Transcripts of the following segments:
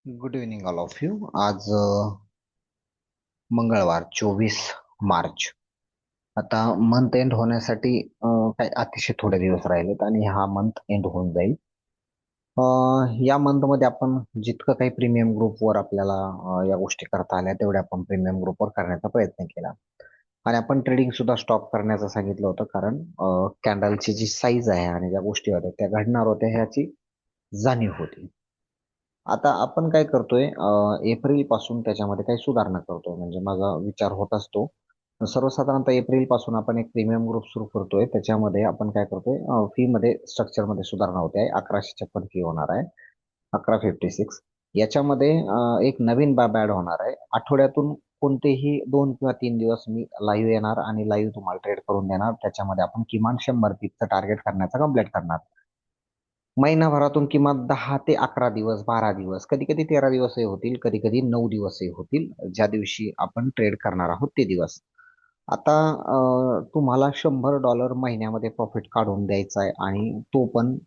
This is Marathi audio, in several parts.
Good evening all of you. आज मंगळवार 24 मार्च. आता मंथ एंड होण्यासाठी काही अतिशय थोडे दिवस राहिलेत आणि हा मंथ एंड होऊन जाईल. या मंथ मध्ये आपण जितकं काही प्रीमियम ग्रुपवर आपल्याला या गोष्टी करता आल्या तेवढ्या आपण प्रीमियम ग्रुपवर करण्याचा प्रयत्न केला. आणि आपण ट्रेडिंग सुद्धा स्टॉप करण्याचं सांगितलं होतं, कारण कॅन्डलची जी साईज आहे आणि ज्या गोष्टी होत्या त्या घडणार होत्या ह्याची जाणीव होती. आता आपण काय करतोय, एप्रिल पासून त्याच्यामध्ये काही सुधारणा करतोय. म्हणजे माझा विचार होत असतो, सर्वसाधारणतः एप्रिल पासून आपण एक प्रीमियम ग्रुप सुरू करतोय. त्याच्यामध्ये आपण काय करतोय, फी मध्ये स्ट्रक्चर मध्ये सुधारणा होते आहे. 1156 फी होणार आहे, 1156. याच्यामध्ये एक नवीन बाब ऍड होणार आहे. आठवड्यातून कोणतेही 2 किंवा 3 दिवस मी लाईव्ह येणार आणि लाईव्ह तुम्हाला ट्रेड करून देणार. त्याच्यामध्ये आपण किमान 100 पीपचं टार्गेट करण्याचा कम्प्लीट करणार. महिनाभरातून किमान 10 ते 11 दिवस, 12 दिवस, कधी कधी 13 दिवसही होतील, कधी कधी 9 दिवसही होतील, ज्या दिवशी आपण ट्रेड करणार आहोत ते दिवस. आता तुम्हाला $100 महिन्यामध्ये प्रॉफिट काढून द्यायचा आहे आणि तो पण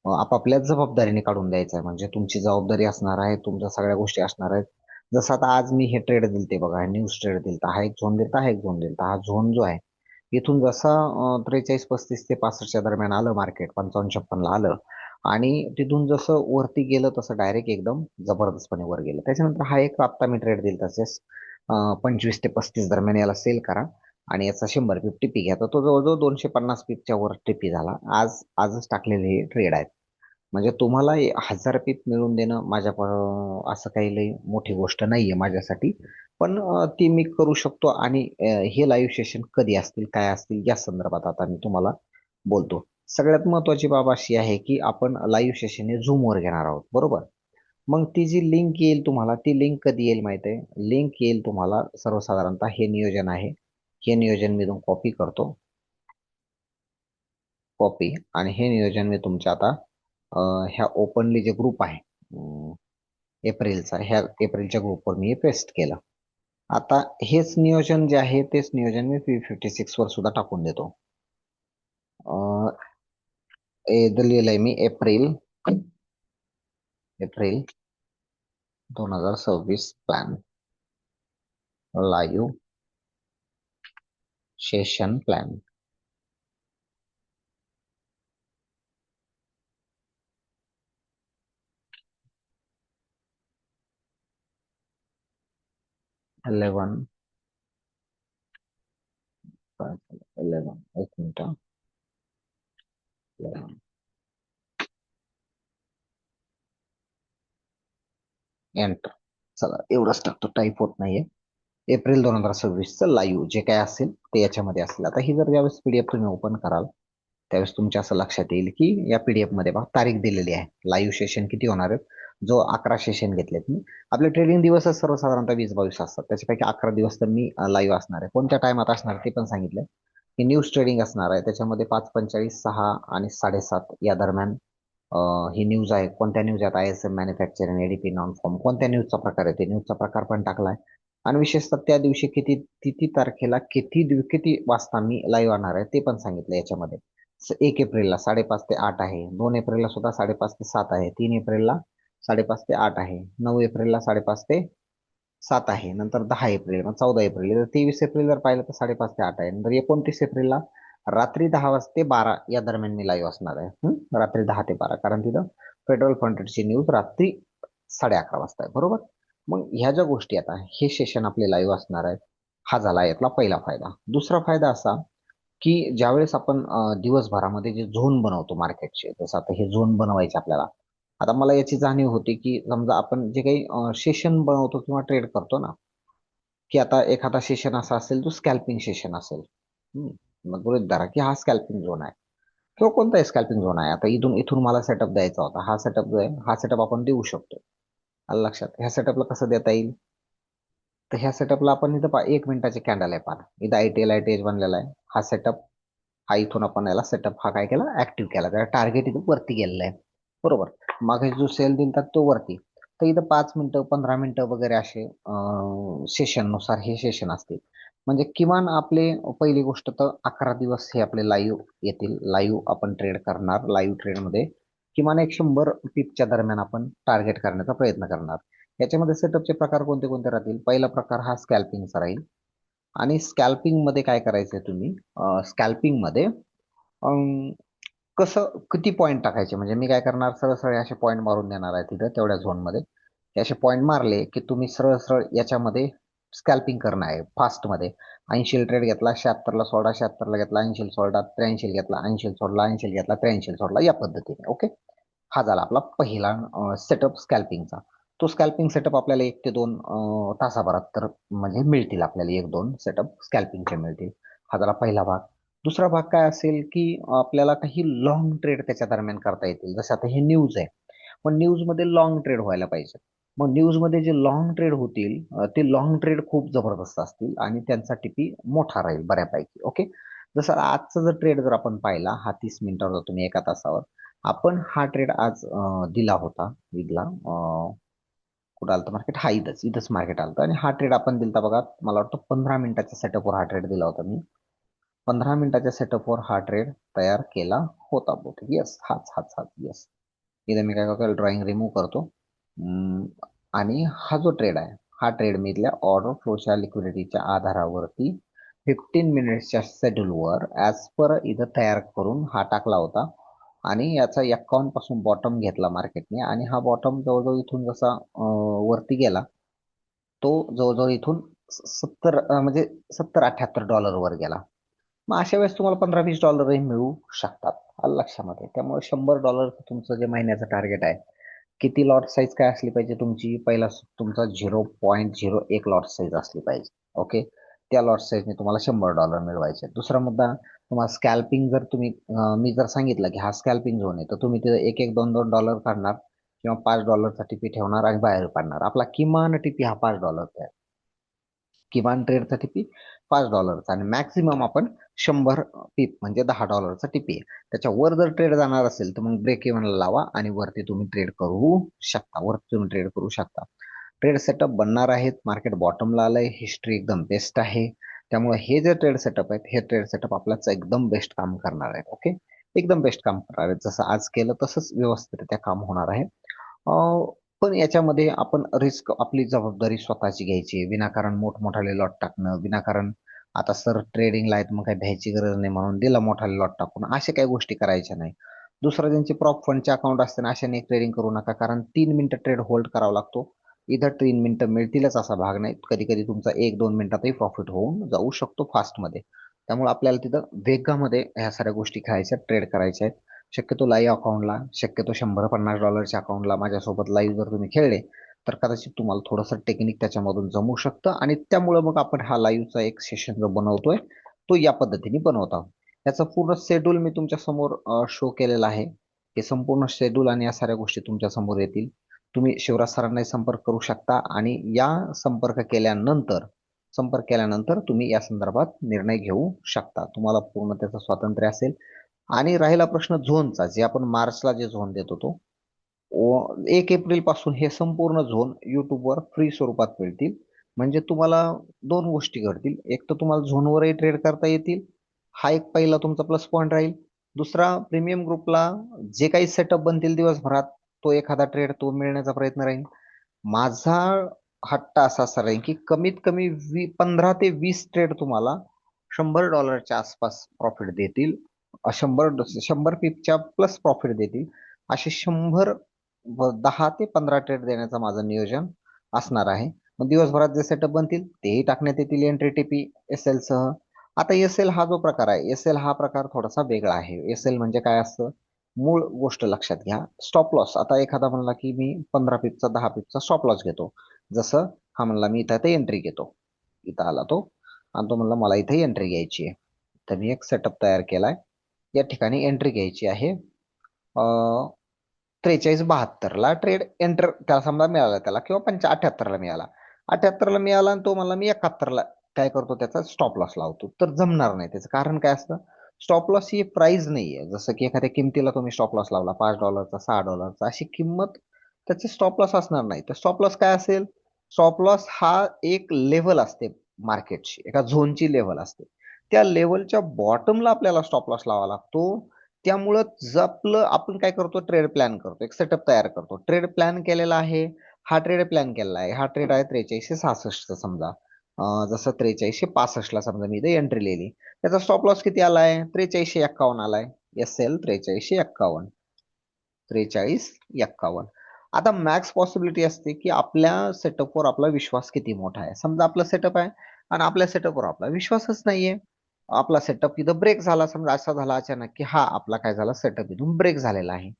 आपापल्या जबाबदारीने काढून द्यायचा आहे. म्हणजे तुमची जबाबदारी असणार आहे, तुमच्या सगळ्या गोष्टी असणार आहेत. जसं आता आज मी हे ट्रेड दिलते बघा, न्यूज ट्रेड दिलता, हा एक झोन दिलता, हा एक झोन दिलता. हा झोन जो आहे इथून जसा 43-35 ते 65च्या दरम्यान आलं मार्केट, 55-56ला आलं आणि तिथून जसं वरती गेलं तसं डायरेक्ट एकदम जबरदस्तपणे वर गेलं. त्याच्यानंतर हा एक आत्ता मी ट्रेड दिला तसेच 25 ते 35 दरम्यान याला सेल करा आणि याचा 100 पीप टिपी घ्या. तर तो जवळजवळ 250 पीपच्या वर टिपी झाला. आजच टाकलेले हे ट्रेड आहेत. म्हणजे तुम्हाला 1000 पीप मिळवून देणं असं काही लई मोठी गोष्ट नाहीये माझ्यासाठी. पण ती मी करू शकतो. आणि हे लाईव्ह सेशन कधी असतील, काय असतील, या संदर्भात आता मी तुम्हाला बोलतो. सगळ्यात महत्वाची बाब अशी आहे की आपण लाईव्ह सेशन हे झूमवर घेणार आहोत, बरोबर. मग ती जी लिंक येईल तुम्हाला, ती लिंक कधी येईल माहिती आहे? लिंक येईल तुम्हाला सर्वसाधारणतः, हे नियोजन आहे, हे नियोजन मी कॉपी करतो, कॉपी. आणि हे नियोजन मी तुमच्या आता ह्या ओपनली जे ग्रुप आहे एप्रिलचा, ह्या एप्रिलच्या ग्रुपवर मी पेस्ट केलं. आता हेच नियोजन जे आहे तेच नियोजन मी P56 वर सुद्धा टाकून देतो. इथं लिहिलंय मी April April 2026 plan, live session plan. Eleven 11 एक मिनिट, 11 एंटर. चला एवढंच टाकतो, टाईप होत नाहीये. एप्रिल 2026चं लाईव्ह जे काय असेल ते याच्यामध्ये असेल. आता ही जर ज्यावेळेस पीडीएफ तुम्ही ओपन कराल त्यावेळेस तुमच्या असं लक्षात येईल की या पीडीएफ मध्ये बघा तारीख दिलेली आहे, लाईव्ह सेशन किती होणार आहेत. जो 11 सेशन घेतलेत मी. आपले ट्रेडिंग दिवसच सर्वसाधारणतः 20-22 असतात, त्याच्यापैकी 11 दिवस तर मी लाईव्ह असणार आहे. कोणत्या टायमात असणार ते पण सांगितलं. की न्यूज ट्रेडिंग असणार आहे, त्याच्यामध्ये 5:45, 6 आणि 7:30 या दरम्यान ही न्यूज आहे. कोणत्या न्यूज आहेत? ISM manufacturing, ADP non farm, कोणत्या न्यूजचा प्रकार आहे ते न्यूजचा प्रकार पण टाकलाय. आणि विशेषतः त्या दिवशी किती किती तारखेला किती वाजता मी लाईव्ह आणणार आहे ते पण सांगितलं याच्यामध्ये. 1 एप्रिलला 5:30 ते 8 आहे, 2 एप्रिलला सुद्धा 5:30 ते 7 आहे, 3 एप्रिलला 5:30 ते 8 आहे, 9 एप्रिलला 5:30 ते 7 आहे, नंतर 10 एप्रिल, मग 14 एप्रिल, तर 23 एप्रिल जर पाहिलं तर 5:30 ते 8 आहे, नंतर 29 एप्रिलला रात्री 10 वाजता ते 12 या दरम्यान मी लाईव्ह असणार आहे. रात्री 10 ते 12, कारण तिथं पेट्रोल फंडची न्यूज रात्री 11:30 वाजता आहे, बरोबर. मग ह्या ज्या गोष्टी आता हे सेशन आपले लाईव्ह असणार आहेत. हा झाला यातला पहिला फायदा. दुसरा फायदा असा की ज्यावेळेस आपण दिवसभरामध्ये जे झोन बनवतो मार्केटचे, जसं आता हे झोन बनवायचे आपल्याला. आता मला याची जाणीव होती की समजा आपण जे काही सेशन बनवतो किंवा ट्रेड करतो ना, की आता एखादा सेशन असा असेल तो स्कॅल्पिंग सेशन असेल. हम्म, मग गृहीत धरा की हा स्कॅल्पिंग झोन आहे किंवा कोणताही स्कॅल्पिंग झोन आहे. आता इथून इथून मला सेटअप द्यायचा होता, हा सेटअप जो आहे हा सेटअप आपण देऊ शकतो. आलं लक्षात? ह्या सेटअपला कसं देता येईल? तर ह्या सेटअपला आपण इथं 1 मिनिटाचे कॅन्डल आहे, पाहा इथं ITL बनलेला आहे. हा सेटअप, हा इथून आपण याला सेटअप हा काय केला, ऍक्टिव्ह केला. त्याला टार्गेट इथून वरती गेलेलं आहे, बरोबर. मागे जो सेल दिलता तो वरती. तर इथं 5 मिनिटं, 15 मिनिटं वगैरे असे सेशन नुसार हे सेशन असतील. म्हणजे किमान आपले पहिली गोष्ट तर 11 दिवस हे आपले लाईव्ह येतील. लाईव्ह आपण ट्रेड करणार. लाईव्ह ट्रेड मध्ये किमान एक 100 पिपच्या दरम्यान आपण टार्गेट करण्याचा प्रयत्न करणार. याच्यामध्ये सेटअपचे प्रकार कोणते कोणते राहतील? पहिला प्रकार हा स्कॅल्पिंगचा राहील. आणि स्कॅल्पिंग मध्ये काय करायचंय तुम्ही? स्कॅल्पिंग मध्ये कसं किती पॉईंट टाकायचे, म्हणजे मी काय करणार, सरळ सरळ असे पॉईंट मारून देणार आहे तिथं तेवढ्या झोन मध्ये. हे असे पॉईंट मारले की तुम्ही सरळ सरळ याच्यामध्ये स्कॅल्पिंग करणं आहे फास्ट मध्ये. 80 ट्रेड घेतला, 76 ला सोडा, 76 ला घेतला, 80 सोडा, 83 घेतला, 80 सोडला, 80 घेतला, 83 सोडला, या पद्धतीने. ओके, हा झाला आपला पहिला सेटअप स्कॅल्पिंगचा. तो स्कॅल्पिंग सेटअप आपल्याला 1 ते 2 तासाभरात तर म्हणजे मिळतील आपल्याला, 1-2 सेटअप स्कॅल्पिंगचे मिळतील. हा झाला पहिला भाग. दुसरा भाग काय असेल की आपल्याला काही लॉंग ट्रेड त्याच्या दरम्यान करता येतील. जसं आता हे न्यूज आहे, पण न्यूज मध्ये लॉंग ट्रेड व्हायला पाहिजे. मग न्यूज मध्ये जे लॉंग ट्रेड होतील ते लॉंग ट्रेड खूप जबरदस्त असतील आणि त्यांचा टीपी मोठा राहील बऱ्यापैकी. ओके, जसं आजचा जर ट्रेड जर आपण पाहिला, हा 30 मिनिटावर तुम्ही 1 तासावर, आपण हा ट्रेड आज दिला होता ईदला. कुठं आलं मार्केट? हा इथंच मार्केट आलं आणि हा ट्रेड आपण दिलता बघा. मला वाटतं 15 मिनिटाच्या सेटअपवर हा ट्रेड दिला होता मी. 15 मिनिटाच्या सेटअपवर हा ट्रेड तयार केला होता बहुतेक. येस, हाच हाच हाच, येस. इथं मी काय करतो, ड्रॉइंग रिमूव्ह करतो. आणि हा जो ट्रेड आहे, हा ट्रेड मी इथल्या ऑर्डर फ्लोच्या लिक्विडिटीच्या आधारावरती 15 मिनिट्सच्या शेड्यूलवर ॲज पर इथं तयार करून हा टाकला होता. आणि याचा 51 पासून बॉटम घेतला मार्केटने आणि हा बॉटम जवळजवळ इथून जसा वरती गेला, तो जवळजवळ इथून 70 म्हणजे $70-78 वर गेला. मग अशा वेळेस तुम्हाला $15-20 मिळू शकतात, आलं लक्षामध्ये. त्यामुळे $100 तुमचं जे महिन्याचं टार्गेट आहे. किती लॉट साईज काय असली पाहिजे तुमची? पहिला तुमचा 0.01 लॉट साईज असली पाहिजे. ओके, त्या लॉट साईजने तुम्हाला $100 मिळवायचे. दुसरा मुद्दा, तुम्हाला स्कॅल्पिंग जर तुम्ही मी जर सांगितलं की हा स्कॅल्पिंग झोन आहे, तर तुम्ही तिथे 1-1, 2-2 डॉलर काढणार किंवा $5चा टीपी ठेवणार आणि बाहेर काढणार. आपला किमान टीपी हा $5 आहे. किमान ट्रेडचा टीपी $5 आणि मॅक्सिमम आपण 100 पीप म्हणजे $10चा टीपी आहे. त्याच्या वर जर ट्रेड जाणार असेल तर मग ब्रेक इव्हनला लावा आणि वरती तुम्ही ट्रेड करू शकता. वरती तुम्ही ट्रेड करू शकता. ट्रेड सेटअप बनणार आहेत. मार्केट बॉटमला आलंय, हिस्ट्री एकदम बेस्ट आहे. त्यामुळे हे जे ट्रेड सेटअप आहेत, हे ट्रेड सेटअप आपल्याच एकदम बेस्ट काम करणार आहेत. ओके, एकदम बेस्ट काम करणार आहेत. जसं आज केलं तसंच व्यवस्थितरित्या काम होणार आहे. पण याच्यामध्ये आपण रिस्क, आपली जबाबदारी स्वतःची घ्यायची. विनाकारण मोठमोठाले लॉट टाकणं, विनाकारण आता सर ट्रेडिंगला आहेत मग काही भ्यायची गरज नाही म्हणून दिला मोठाले लॉट टाकून, अशा काही गोष्टी करायच्या नाही. दुसरं, ज्यांचे प्रॉप फंडचे अकाउंट असते ना, अशाने ट्रेडिंग करू नका, कारण 3 मिनिटं ट्रेड होल्ड करावा लागतो. इथं 3 मिनिटं मिळतीलच असा भाग नाही. कधी कधी तुमचा 1-2 मिनिटातही प्रॉफिट होऊन जाऊ शकतो फास्टमध्ये. त्यामुळे आपल्याला तिथं वेगामध्ये ह्या साऱ्या गोष्टी खेळायच्या, ट्रेड करायच्या आहेत. शक्यतो लाईव्ह अकाउंटला, शक्यतो $100-50 अकाउंटला माझ्यासोबत लाईव्ह जर तुम्ही खेळले तर कदाचित तुम्हाला थोडंसं टेक्निक त्याच्यामधून जमू शकतं आणि त्यामुळं मग आपण हा लाईव्हचा एक सेशन जो बनवतोय तो या पद्धतीने बनवत आहोत. याचा पूर्ण शेड्यूल मी तुमच्या समोर शो केलेला आहे. हे संपूर्ण शेड्यूल आणि या साऱ्या गोष्टी तुमच्या समोर येतील. तुम्ही शिवराज सरांनाही संपर्क करू शकता आणि या संपर्क केल्यानंतर तुम्ही या संदर्भात निर्णय घेऊ शकता. तुम्हाला पूर्ण त्याचं स्वातंत्र्य असेल. आणि राहिला प्रश्न झोनचा, जे आपण मार्चला जे झोन देत होतो, 1 एप्रिल पासून हे संपूर्ण झोन युट्यूबवर फ्री स्वरूपात मिळतील. म्हणजे तुम्हाला 2 गोष्टी घडतील. एक तर तुम्हाला झोनवरही ट्रेड करता येतील, हा एक पहिला तुमचा प्लस पॉईंट राहील. दुसरा, प्रीमियम ग्रुपला जे काही सेटअप बनतील दिवसभरात, तो एखादा ट्रेड तो मिळण्याचा प्रयत्न राहील. माझा हट्ट असा राहील की कमीत कमी 15 ते 20 ट्रेड तुम्हाला $100च्या आसपास प्रॉफिट देतील. 100 पिपच्या प्लस प्रॉफिट देतील. असे 10 ते 15 ट्रेड देण्याचं माझं नियोजन असणार आहे. मग दिवसभरात जे सेटअप बनतील तेही टाकण्यात येतील एंट्री टीपी एस एल सह. आता एस एल हा जो प्रकार आहे, एस एल हा प्रकार थोडासा वेगळा आहे. एस एल म्हणजे काय असतं? मूळ गोष्ट लक्षात घ्या. स्टॉप लॉस, आता एखादा म्हणला की मी 15 पिपचा 10 पिपचा स्टॉप लॉस घेतो. जसं हा म्हणला मी इथं एंट्री घेतो, इथं आला तो आणि तो म्हणला मला इथे एंट्री घ्यायची आहे. तर मी एक सेटअप तयार केलाय. या ठिकाणी एंट्री घ्यायची आहे 43-72ला ट्रेड एंटर त्याला समजा मिळाला, त्याला किंवा 78ला मिळाला. 78ला मिळाला आणि तो म्हणला मी 71ला काय करतो, त्याचा स्टॉप लॉस लावतो. तर जमणार नाही. त्याचं कारण काय असतं? स्टॉप लॉस ही प्राइस नाहीये. जसं की एखाद्या किमतीला तुम्ही स्टॉप लॉस लावला $5, $6, अशी किंमत त्याचे स्टॉप लॉस असणार नाही. तर स्टॉप लॉस काय असेल? स्टॉप लॉस हा एक लेवल असते मार्केटची, एका झोनची लेवल असते. त्या लेवलच्या बॉटमला आपल्याला स्टॉप लॉस लावा लागतो. त्यामुळं आपलं आपण काय करतो, ट्रेड प्लॅन करतो, एक सेटअप तयार करतो. ट्रेड प्लॅन केलेला आहे, हा ट्रेड प्लॅन केलेला आहे. हा ट्रेड आहे 4366 समजा. जसं 4365 ला समजा मी इथे एंट्री लिहिली. त्याचा स्टॉप लॉस किती आलाय? 4351 आलाय. SL 4351. 4351. आता मॅक्स पॉसिबिलिटी असते की आपल्या सेटअपवर आपला विश्वास किती मोठा आहे. समजा आपला सेटअप आहे आणि आपल्या सेटअपवर आपला विश्वासच नाहीये. आपला सेटअप इथं ब्रेक झाला, समजा असा झाला अचानक की हा आपला काय झाला, सेटअप इथून ब्रेक झालेला आहे.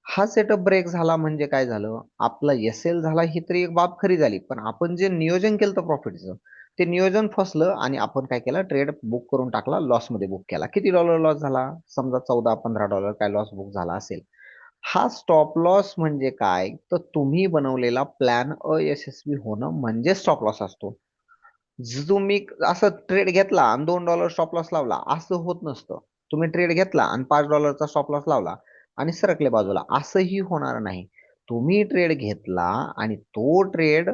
हा सेटअप ब्रेक झाला म्हणजे काय झालं, आपला SL झाला ही तरी एक बाब खरी झाली, पण आपण जे नियोजन केलं प्रॉफिटचं ते नियोजन फसलं आणि आपण काय केलं, ट्रेड बुक करून टाकला, लॉस मध्ये बुक केला. किती डॉलर लॉस झाला? समजा $14-15 काय लॉस बुक झाला असेल. हा स्टॉप लॉस म्हणजे काय, तर तुम्ही बनवलेला प्लॅन अयशस्वी होणं म्हणजे स्टॉप लॉस असतो. तुम्ही असं ट्रेड घेतला आणि $2 स्टॉप लॉस लावला असं होत नसतं. तुम्ही ट्रेड घेतला आणि $5 स्टॉप लॉस लावला आणि सरकले बाजूला असंही होणार नाही. तुम्ही ट्रेड घेतला आणि तो ट्रेड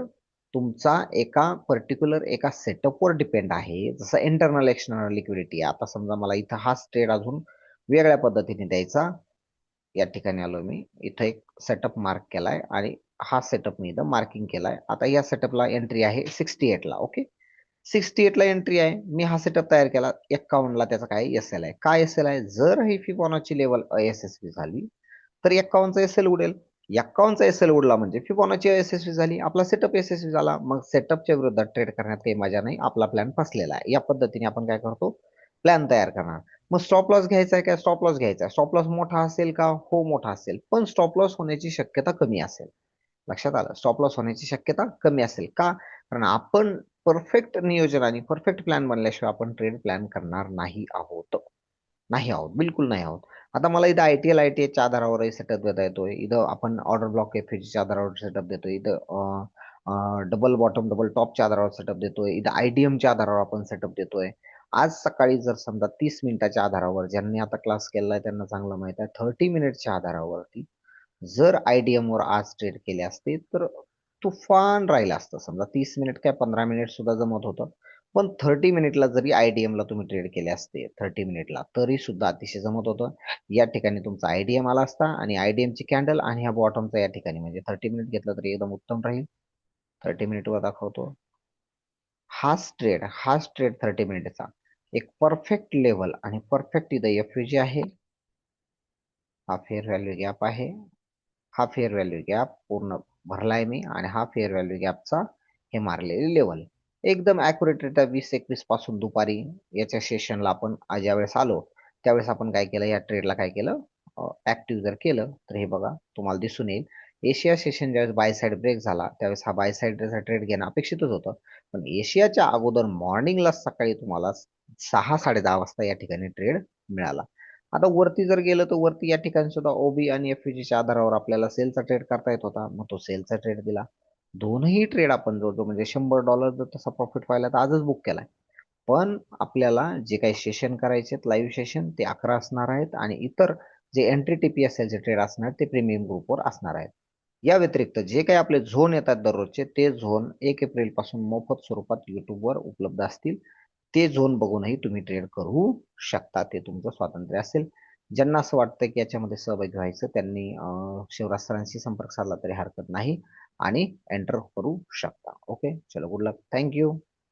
तुमचा एका पर्टिक्युलर एका सेटअपवर डिपेंड आहे. जसं इंटरनल एक्सटर्नल लिक्विडिटी. आता समजा मला इथं हाच ट्रेड अजून वेगळ्या पद्धतीने द्यायचा. या ठिकाणी आलो मी, इथं एक सेटअप मार्क केलाय आणि हा सेटअप मी इथं मार्किंग केलाय. आता या सेटअपला एंट्री आहे 68 ला. ओके, 68 ला एंट्री आहे. मी हा सेटअप तयार केला. 51 ला त्याचा काय SL आहे. काय SL आहे? जर ही फिबोनाची लेवल अयशस्वी झाली तर 51 चा SL उडेल. 51 चा SL उडला म्हणजे फिबोनाची अयशस्वी झाली, आपला सेटअप यशस्वी झाला. मग सेटअपच्या विरोधात ट्रेड करण्यात काही मजा नाही, आपला प्लॅन फसलेला आहे. या पद्धतीने आपण काय करतो, प्लॅन तयार करणार. मग स्टॉप लॉस घ्यायचा आहे का? स्टॉप लॉस घ्यायचा आहे. स्टॉप लॉस मोठा असेल का? हो मोठा असेल, पण स्टॉप लॉस होण्याची शक्यता कमी असेल. लक्षात आलं? स्टॉप लॉस होण्याची शक्यता कमी असेल का? कारण आपण परफेक्ट नियोजन आणि परफेक्ट प्लॅन बनल्याशिवाय आपण ट्रेड प्लॅन करणार नाही आहोत. नाही आहोत, बिलकुल नाही आहोत. आता मला इथं ITLच्या आधारावर सेटअप देता येतोय. इथं आपण ऑर्डर ब्लॉक FUGच्या आधारावर सेटअप देतोय. इथं डबल बॉटम डबल टॉपच्या आधारावर सेटअप देतोय. इथं IDMच्या आधारावर आपण सेटअप देतोय. आज सकाळी जर समजा 30 मिनिटाच्या आधारावर, ज्यांनी आता क्लास केलाय त्यांना चांगलं माहित आहे, 30 मिनिटच्या आधारावरती जर IDM वर आज ट्रेड केले असते तर तुफान राहिलं असतं. समजा 30 मिनिट काय 15 मिनिट सुद्धा जमत होतं, पण 30 मिनिटला जरी IDM ला तुम्ही ट्रेड केले असते 30 मिनिटला, तरी सुद्धा अतिशय जमत होतं. या ठिकाणी तुमचा IDM आला असता आणि IDM ची कॅन्डल आणि ह्या बॉटमचा या ठिकाणी म्हणजे 30 मिनिट घेतलं तरी एकदम उत्तम राहील. 30 मिनिट वर दाखवतो. हाच ट्रेड 30 मिनिटचा एक परफेक्ट लेवल आणि परफेक्ट इथं FUG आहे. हा फेअर व्हॅल्यू गॅप आहे. हा फेअर व्हॅल्यू गॅप पूर्ण भरलाय मी आणि हा फेअर व्हॅल्यू गॅपचा हे मारलेली लेवल एकदम अॅक्युरेट रित्या 20-21 पासून दुपारी याच्या सेशनला आपण ज्यावेळेस आलो त्यावेळेस आपण काय केलं, या ट्रेडला काय केलं, ऍक्टिव्ह जर केलं तर हे बघा तुम्हाला दिसून येईल. एशिया सेशन ज्यावेळेस बाय साईड ब्रेक झाला त्यावेळेस हा बाय साईडचा ट्रेड घेणं अपेक्षितच होतं, पण एशियाच्या अगोदर मॉर्निंगला सकाळी तुम्हाला 6-10:30 वाजता या ठिकाणी ट्रेड मिळाला. आता वरती जर गेलं तर वरती या ठिकाणी सुद्धा OB आणि FUGच्या आधारावर आपल्याला सेलचा ट्रेड करता येत होता, मग तो सेलचा ट्रेड दिला. दोनही ट्रेड आपण जो म्हणजे $100 जर तसा प्रॉफिट व्हायला तर आजच बुक केलाय. पण आपल्याला जे काही सेशन करायचे लाईव्ह सेशन ते 11 असणार आहेत आणि इतर जे एंट्री TPSL ट्रेड असणार ते प्रीमियम ग्रुपवर असणार आहेत. या व्यतिरिक्त जे काही आपले झोन येतात दररोजचे ते झोन 1 एप्रिल पासून मोफत स्वरूपात युट्यूबवर उपलब्ध असतील. ते झोन बघूनही तुम्ही ट्रेड करू शकता, ते तुमचं स्वातंत्र्य असेल. ज्यांना असं वाटतं की याच्यामध्ये सहभागी व्हायचं त्यांनी शिवराज सरांशी संपर्क साधला तरी हरकत नाही आणि एंटर करू शकता. ओके, चलो गुड लक, थँक्यू.